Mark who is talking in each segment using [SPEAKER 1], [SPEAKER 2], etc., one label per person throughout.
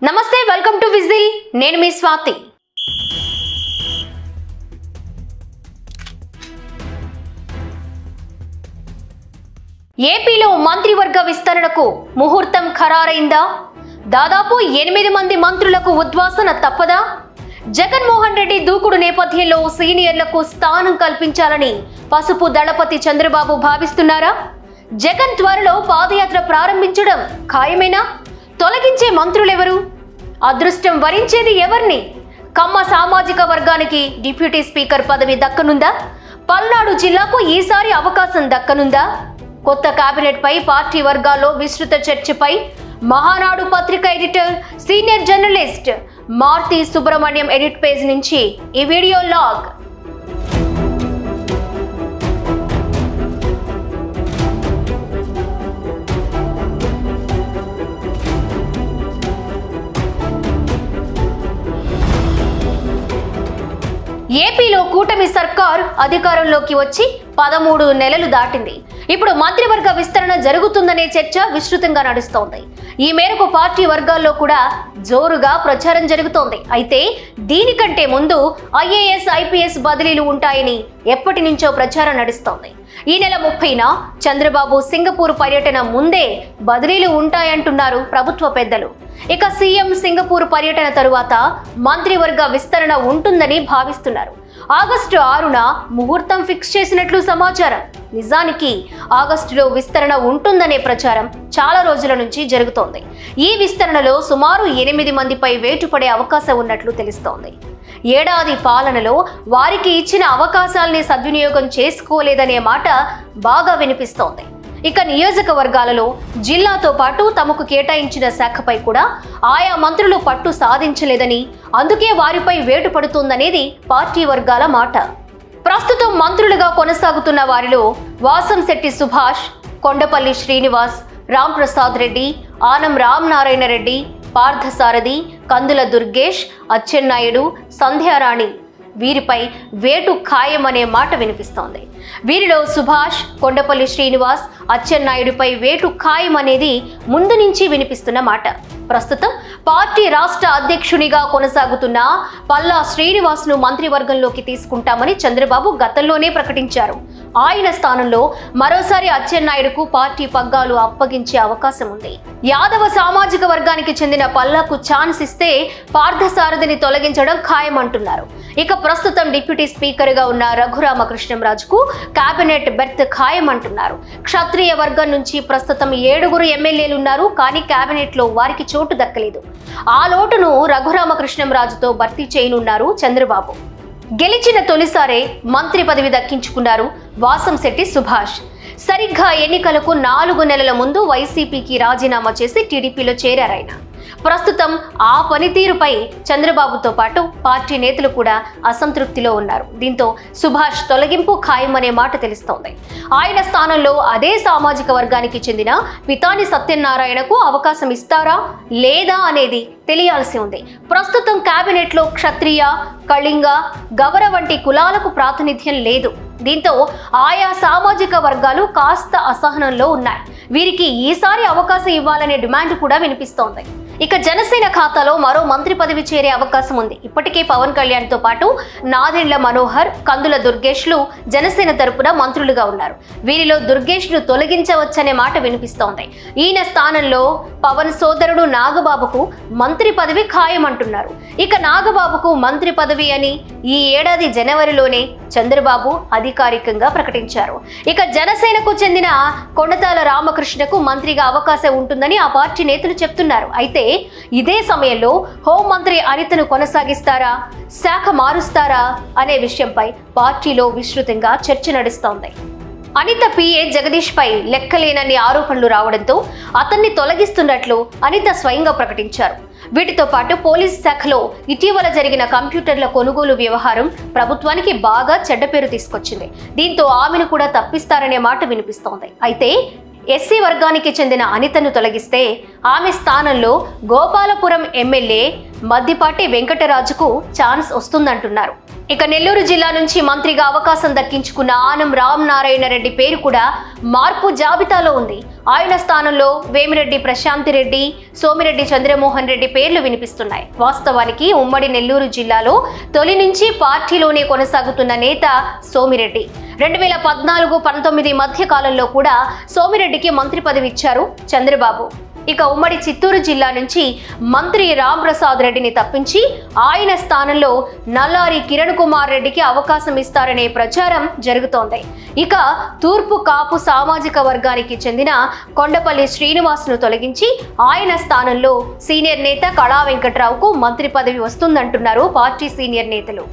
[SPEAKER 1] నమస్తే, welcome to whistle. నేను మీ స్వాతి. ఏపీలో మంత్రివర్గ విస్తరణకు ముహూర్తం ఖరారైందా? దాదాపు 8 మంది మంత్రులకు ఉద్వాసన తప్పదా? జగన్మోహన్ రెడ్డి దూకుడు నేపథ్యంలో సీనియర్లకు స్థానం కల్పించాలని పసుపు దళపతి చంద్రబాబు భావిస్తున్నారా? జగన్ త్వరలో పాదయాత్ర ప్రారంభించడం ఖాయమేనా? తొలగించే మంత్రులెవరు? అదృష్టం వరించేది ఎవరిని? కమ్మ సామాజిక వర్గానికి డిప్యూటీ స్పీకర్ పదవి దక్కనుందా? పల్నాడు జిల్లాకు ఈసారి అవకాశం దక్కనుందా? కొత్త కేబినెట్ పై పార్టీ వర్గాల్లో విస్తృత చర్చపై మహానాడు పత్రిక editor, senior journalist Marthi Subrahmanyam edit page నుంచి ఈ వీడియో లాగ్. ఏపీలో కూటమి సర్కార్ అధికారంలోకి వచ్చి 13 నెలలు దాటింది. ఇప్పుడు మంత్రివర్గ విస్తరణ జరుగుతుందనే చర్చ విస్తృతంగా నడుస్తోంది. ఈ మేరకు పార్టీ వర్గాల్లో కూడా జోరుగా ప్రచారం జరుగుతోంది. అయితే దీనికంటే ముందు IAS, IPS బదిలీలు ఉంటాయని ఎప్పటి నుంచో ప్రచారం నడుస్తోంది. ఈ నెల 30న చంద్రబాబు సింగపూర్ పర్యటన ముందే బదిలీలు ఉంటాయంటున్నారు ప్రభుత్వ పెద్దలు. ఇక సీఎం సింగపూర్ పర్యటన తరువాత మంత్రివర్గ విస్తరణ ఉంటుందని భావిస్తున్నారు. ఆగస్టు 6న ముహూర్తం ఫిక్స్ చేసినట్లు సమాచారం. నిజానికి ఆగస్టులో విస్తరణ ఉంటుందనే ప్రచారం చాలా రోజుల నుంచి జరుగుతోంది. ఈ విస్తరణలో సుమారు 8 మందిపై వేటు పడే అవకాశం ఉన్నట్లు తెలుస్తోంది. ఏడాది పాలనలో వారికి ఇచ్చిన అవకాశాల్ని సద్వినియోగం చేసుకోలేదనే మాట బాగా వినిపిస్తోంది. ఇక నియోజకవర్గాలలో జిల్లాతో పాటు తమకు కేటాయించిన శాఖపై కూడా ఆయా మంత్రులు పట్టు సాధించలేదని, అందుకే వారిపై వేటు పడుతుందనేది పార్టీ వర్గాల మాట. ప్రస్తుతం మంత్రులుగా కొనసాగుతున్న వారిలో వాసంశెట్టి సుభాష్, కొండపల్లి శ్రీనివాస్, రాంప్రసాద్ రెడ్డి, ఆనం రామనారాయణ రెడ్డి, పార్థసారథి, కందుల దుర్గేష్, అచ్చెన్నాయుడు, సంధ్యారాణి వీరిపై వేటు ఖాయమనే మాట వినిపిస్తోంది. వీరిలో సుభాష్, కొండపల్లి శ్రీనివాస్, అచ్చెన్నాయుడిపై వేటు ఖాయం అనేది ముందు నుంచి వినిపిస్తున్న మాట. ప్రస్తుతం పార్టీ రాష్ట్ర అధ్యక్షునిగా కొనసాగుతున్న పల్లా శ్రీనివాస్ను మంత్రివర్గంలోకి తీసుకుంటామని చంద్రబాబు గతంలోనే ప్రకటించారు. ఆయన స్థానంలో మరోసారి అచ్చెన్నాయుడుకు పార్టీ పగ్గాలు అప్పగించే అవకాశం ఉంది. యాదవ సామాజిక వర్గానికి చెందిన పల్లాకు ఛాన్స్ ఇస్తే పార్థసారథిని తొలగించడం ఖాయమంటున్నారు. ఇక ప్రస్తుతం డిప్యూటీ స్పీకర్ గా ఉన్న రఘురామకృష్ణంరాజుకు కేబినెట్ బెర్త్ ఖాయమంటున్నారు. క్షత్రియ వర్గం నుంచి ప్రస్తుతం 7 ఎమ్మెల్యేలు ఉన్నారు. కానీ కేబినెట్ లో వారికి చోటు దక్కలేదు. ఆ లోటును రఘురామకృష్ణంరాజుతో భర్తీ చేయనున్నారు చంద్రబాబు. గెలిచిన తొలిసారే మంత్రి పదవి దక్కించుకున్నారు వాసంశెట్టి సుభాష్. సరిగ్గా ఎన్నికలకు 4 నెలల ముందు వైసీపీకి రాజీనామా చేసి టీడీపీలో చేరారాయన. ప్రస్తుతం ఆ పనితీరుపై చంద్రబాబుతో పాటు పార్టీ నేతలు కూడా అసంతృప్తిలో ఉన్నారు. దీంతో సుభాష్ తొలగింపు ఖాయమనే మాట తెలుస్తోంది. ఆయన స్థానంలో అదే సామాజిక వర్గానికి చెందిన పితాని సత్యనారాయణకు అవకాశం ఇస్తారా లేదా అనేది తెలియాల్సి ఉంది. ప్రస్తుతం కేబినెట్ లో క్షత్రియ, కళింగ, గవర వంటి కులాలకు ప్రాతినిధ్యం లేదు. దీంతో ఆయా సామాజిక వర్గాలు కాస్త అసహనంలో ఉన్నాయి. వీరికి ఈసారి అవకాశం ఇవ్వాలనే డిమాండ్ కూడా వినిపిస్తోంది. ఇక జనసేన ఖాతాలో మరో మంత్రి పదవి చేరే అవకాశం ఉంది. ఇప్పటికే పవన్ కళ్యాణ్ తో పాటు నాదెండ్ల మనోహర్, కందుల దుర్గేష్ లు జనసేన తరపున మంత్రులుగా ఉన్నారు. వీరిలో దుర్గేష్ ను తొలగించవచ్చనే మాట వినిపిస్తోంది. ఈయన స్థానంలో పవన్ సోదరుడు నాగబాబుకు మంత్రి పదవి ఖాయమంటున్నారు. ఇక నాగబాబుకు మంత్రి పదవి అని ఈ ఏడాది జనవరిలోనే చంద్రబాబు అధికారికంగా ప్రకటించారు. ఇక జనసేనకు చెందిన కొండతాల రామకృష్ణకు మంత్రిగా అవకాశం ఉంటుందని ఆ పార్టీ నేతలు చెప్తున్నారు. అయితే ఇదే సమయంలో హోంమంత్రి అనితను కొనసాగిస్తారా, శాఖ మారుస్తారా అనే విషయంపై పార్టీలో విస్తృతంగా చర్చ నడుస్తోంది. అనిత పిఏ జగదీష్ పై లెక్కలేనన్ని ఆరోపణలు రావడంతో అతన్ని తొలగిస్తున్నట్లు అనిత స్వయంగా ప్రకటించారు. వీటితో పాటు పోలీస్ శాఖలో ఇటీవల జరిగిన కంప్యూటర్ల కొనుగోలు వ్యవహారం ప్రభుత్వానికి బాగా చెడ్డ పేరు తీసుకొచ్చింది. దీంతో ఆమెను కూడా తప్పిస్తారనే మాట వినిపిస్తోంది. అయితే ఎస్సీ వర్గానికి చెందిన అనితను తొలగిస్తే ఆమె స్థానంలో గోపాలపురం ఎమ్మెల్యే మద్దిపాటి వెంకటరాజుకు ఛాన్స్ వస్తుందంటున్నారు. ఇక నెల్లూరు జిల్లా నుంచి మంత్రిగా అవకాశం దక్కించుకున్న ఆనం రామనారాయణ రెడ్డి పేరు కూడా మార్పు జాబితాలో ఉంది. ఆయన స్థానంలో వేమిరెడ్డి ప్రశాంతిరెడ్డి, సోమిరెడ్డి చంద్రమోహన్ రెడ్డి పేర్లు వినిపిస్తున్నాయి. వాస్తవానికి ఉమ్మడి నెల్లూరు జిల్లాలో తొలి నుంచి పార్టీలోనే కొనసాగుతున్న నేత సోమిరెడ్డి. 2014-19 మధ్య కాలంలో కూడా సోమిరెడ్డికి మంత్రి పదవి ఇచ్చారు చంద్రబాబు. ఇక ఉమ్మడి చిత్తూరు జిల్లా నుంచి మంత్రి రామ్ ప్రసాద్ రెడ్డిని తప్పించి ఆయన స్థానంలో నల్లారి కిరణ్ కుమార్ రెడ్డికి అవకాశం ఇస్తారనే ప్రచారం జరుగుతోంది. ఇక తూర్పు కాపు సామాజిక వర్గానికి చెందిన కొండపల్లి శ్రీనివాస్ను తొలగించి ఆయన స్థానంలో సీనియర్ నేత కళా వెంకట్రావుకు మంత్రి పదవి వస్తుందంటున్నారు పార్టీ సీనియర్ నేతలు.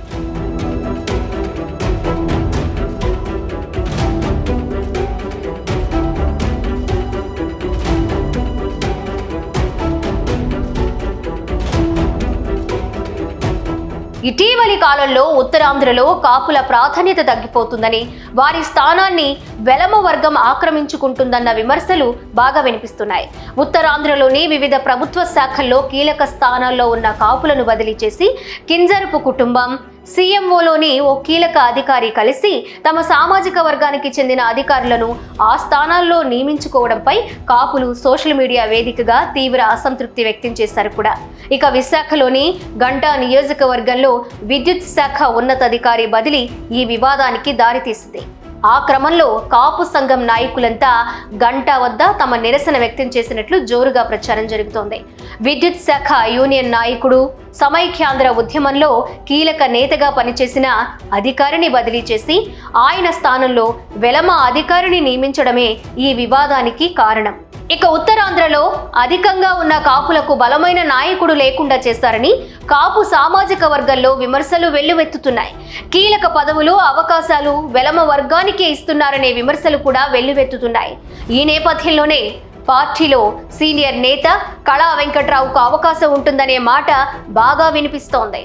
[SPEAKER 1] ఇటీవలి కాలంలో ఉత్తరాంధ్రలో కాపుల ప్రాధాన్యత తగ్గిపోతుందని, వారి స్థానాన్ని వెలమ వర్గం ఆక్రమించుకుంటుందన్న విమర్శలు బాగా వినిపిస్తున్నాయి. ఉత్తరాంధ్రలోని వివిధ ప్రభుత్వ శాఖల్లో కీలక స్థానాల్లో ఉన్న కాపులను బదిలీ చేసి కింజరపు కుటుంబం, సీఎంఓలోని ఓ కీలక అధికారి కలిసి తమ సామాజిక వర్గానికి చెందిన అధికారులను ఆ స్థానాల్లో నియమించుకోవడంపై కాపులు సోషల్ మీడియా వేదికగా తీవ్ర అసంతృప్తి వ్యక్తం చేశారు కూడా. ఇక విశాఖలోని గంటా నియోజకవర్గంలో విద్యుత్ శాఖ ఉన్నతాధికారి బదిలీ ఈ వివాదానికి దారితీసింది. ఆ క్రమంలో కాపు సంఘం నాయకులంతా గంటా వద్ద తమ నిరసన వ్యక్తం చేసినట్లు జోరుగా ప్రచారం జరుగుతోంది. విద్యుత్ శాఖ యూనియన్ నాయకుడు, సమైక్యాంధ్ర ఉద్యమంలో కీలక నేతగా పనిచేసిన అధికారిని బదిలీ చేసి ఆయన స్థానంలో వెలమ అధికారిని నియమించడమే ఈ వివాదానికి కారణం. ఇక ఉత్తరాంధ్రలో అధికంగా ఉన్న కాపులకు బలమైన నాయకుడు లేకుండా చేశారని కాపు సామాజిక వర్గంలో విమర్శలు వెల్లువెత్తుతున్నాయి. కీలక పదవులు, అవకాశాలు వెలమ వర్గానికే ఇస్తున్నారనే విమర్శలు కూడా వెల్లువెత్తుతున్నాయి. ఈ నేపథ్యంలోనే పార్టీలో సీనియర్ నేత కళా వెంకట్రావుకు అవకాశం ఉంటుందనే మాట బాగా వినిపిస్తోంది.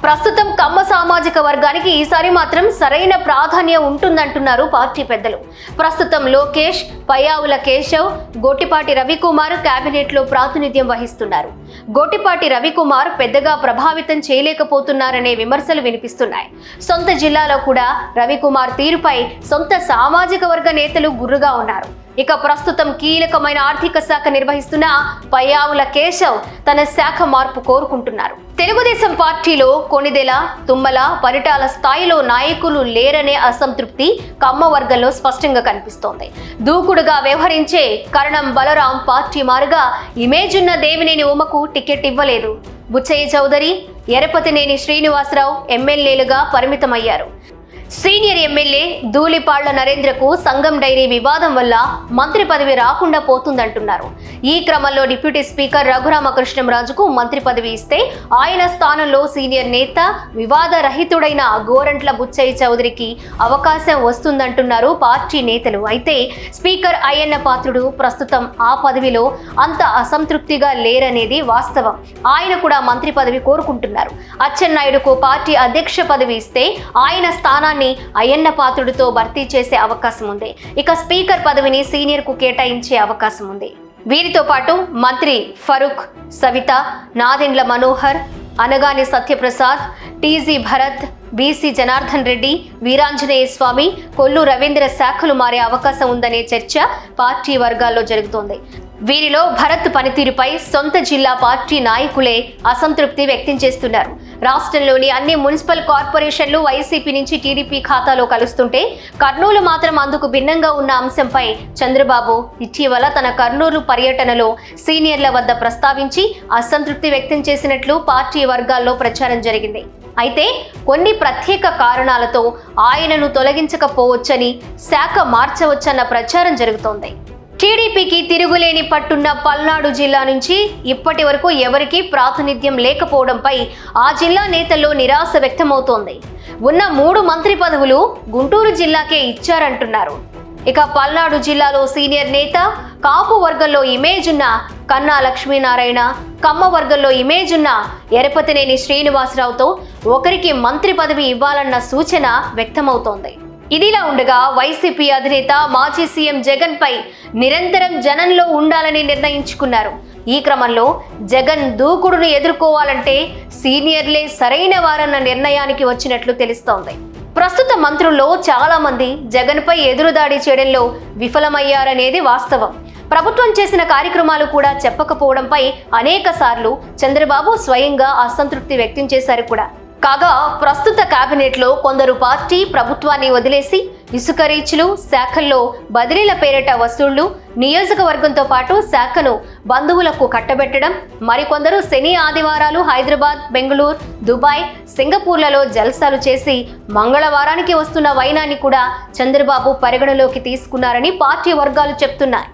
[SPEAKER 1] ప్రస్తుతం కమ్మ సామాజిక వర్గానికి ఈసారి మాత్రం సరైన ప్రాధాన్యం ఉంటుందంటున్నారు పార్టీ పెద్దలు. ప్రస్తుతం లోకేష్, పయ్యావుల కేశవ్, గొట్టిపాటి రవికుమార్ కేబినెట్లో ప్రాతినిధ్యం వహిస్తున్నారు. గొట్టిపాటి రవికుమార్ పెద్దగా ప్రభావితం చేయలేకపోతున్నారనే విమర్శలు వినిపిస్తున్నాయి. సొంత జిల్లాలో కూడా రవికుమార్ తీరుపై సొంత సామాజిక వర్గ నేతలు గుర్రుగా ఉన్నారు. ఇక ప్రస్తుతం కీలకమైన ఆర్థిక శాఖ నిర్వహిస్తున్న పయ్యావుల కేశవ్ తన శాఖ మార్పు కోరుకుంటున్నారు. తెలుగుదేశం పార్టీలో కొణిదెల, తుమ్మల, పరిటాల స్థాయిలో నాయకులు లేరనే అసంతృప్తి కమ్మ వర్గంలో స్పష్టంగా కనిపిస్తోంది. దూకుడుగా వ్యవహరించే కరణం బలరాం పార్టీ మారుగా ఇమేజ్ ఉన్న దేవినేని ఉమకు టికెట్ ఇవ్వలేదు. బుచ్చయ్య చౌదరి, ఎరపతినేని శ్రీనివాసరావు ఎమ్మెల్యేలుగా పరిమితమయ్యారు. సీనియర్ ఎమ్మెల్యే ధూళిపాళ్ల నరేంద్రకు సంఘం డైరీ వివాదం వల్ల మంత్రి పదవి రాకుండా పోతుందంటున్నారు. ఈ క్రమంలో డిప్యూటీ స్పీకర్ రఘురామకృష్ణంరాజుకు మంత్రి పదవి ఇస్తే ఆయన స్థానంలో సీనియర్ నేత, వివాద రహితుడైన గోరంట్ల బుచ్చయ్య చౌదరికి అవకాశం వస్తుందంటున్నారు పార్టీ నేతలు. అయితే స్పీకర్ అయ్యన్న పాత్రుడు ప్రస్తుతం ఆ పదవిలో అంత అసంతృప్తిగా లేరనేది వాస్తవం. ఆయన కూడా మంత్రి పదవి కోరుకుంటున్నారు. అచ్చెన్నాయుడుకు పార్టీ అధ్యక్ష పదవి ఇస్తే ఆయన స్థానాన్ని అయ్యన్న పాత్రుడితో భర్తీ చేసే అవకాశం ఉంది. ఇక స్పీకర్ పదవిని సీనియర్ కు కేటాయించే అవకాశం ఉంది. వీరితో పాటు మంత్రి ఫరూక్, సవిత, నాదెండ్ల మనోహర్, అనగాని సత్యప్రసాద్, టీజీ భరత్, బీసీ జనార్దన్ రెడ్డి, వీరాంజనేయ స్వామి, కొల్లు రవీంద్ర శాఖలు మారే అవకాశం ఉందనే చర్చ పార్టీ వర్గాల్లో జరుగుతోంది. వీరిలో భరత్ పనితీరుపై సొంత జిల్లా పార్టీ నాయకులే అసంతృప్తి వ్యక్తం చేస్తున్నారు. రాష్ట్రంలోని అన్ని మున్సిపల్ కార్పొరేషన్లు వైసీపీ నుంచి టీడీపీ ఖాతాలో కలుస్తుంటే కర్నూలు మాత్రం అందుకు భిన్నంగా ఉన్న అంశంపై చంద్రబాబు ఇటీవల తన కర్నూలు పర్యటనలో సీనియర్ల వద్ద ప్రస్తావించి అసంతృప్తి వ్యక్తం చేసినట్లు పార్టీ వర్గాల్లో ప్రచారం జరిగింది. అయితే కొన్ని ప్రత్యేక కారణాలతో ఆయనను తొలగించకపోవచ్చని, శాఖ మార్చవచ్చన్న ప్రచారం జరుగుతోంది. టీడీపీకి తిరుగులేని పట్టున్న పల్నాడు జిల్లా నుంచి ఇప్పటి వరకు ఎవరికీ ప్రాతినిధ్యం లేకపోవడంపై ఆ జిల్లా నేతల్లో నిరాశ వ్యక్తమవుతోంది. ఉన్న 3 మంత్రి పదవులు గుంటూరు జిల్లాకే ఇచ్చారంటున్నారు. ఇక పల్నాడు జిల్లాలో సీనియర్ నేత, కాపు వర్గంలో ఇమేజ్ ఉన్న కన్నా లక్ష్మీనారాయణ, కమ్మ వర్గంలో ఇమేజ్ ఉన్న ఎరపతినేని శ్రీనివాసరావుతో ఒకరికి మంత్రి పదవి ఇవ్వాలన్న సూచన వ్యక్తమవుతోంది. ఇదిలా ఉండగా వైసీపీ అధినేత మాజీ సీఎం జగన్ పై నిరంతరం జనంలో ఉండాలని నిర్ణయించుకున్నారు. ఈ క్రమంలో జగన్ దూకుడును ఎదుర్కోవాలంటే సీనియర్లే సరైన వారన్న నిర్ణయానికి వచ్చినట్లు తెలుస్తోంది. ప్రస్తుత మంత్రుల్లో చాలా మంది జగన్పై ఎదురుదాడి చేయడంలో విఫలమయ్యారనేది వాస్తవం. ప్రభుత్వం చేసిన కార్యక్రమాలు కూడా చెప్పకపోవడంపై అనేక సార్లు చంద్రబాబు స్వయంగా అసంతృప్తి వ్యక్తం చేశారు కూడా. కాగా ప్రస్తుత కేబినెట్లో కొందరు పార్టీ ప్రభుత్వాన్ని వదిలేసి ఇసుక రీచ్లు, శాఖల్లో బదిలీల పేరిట వసూళ్లు, నియోజకవర్గంతో పాటు శాఖను బంధువులకు కట్టబెట్టడం, మరికొందరు శని ఆదివారాలు హైదరాబాద్, బెంగళూరు, దుబాయ్, సింగపూర్లలో జల్సాలు చేసి మంగళవారానికి వస్తున్న వైనాన్ని కూడా చంద్రబాబు పరిగణలోకి తీసుకున్నారని పార్టీ వర్గాలు చెప్తున్నాయి.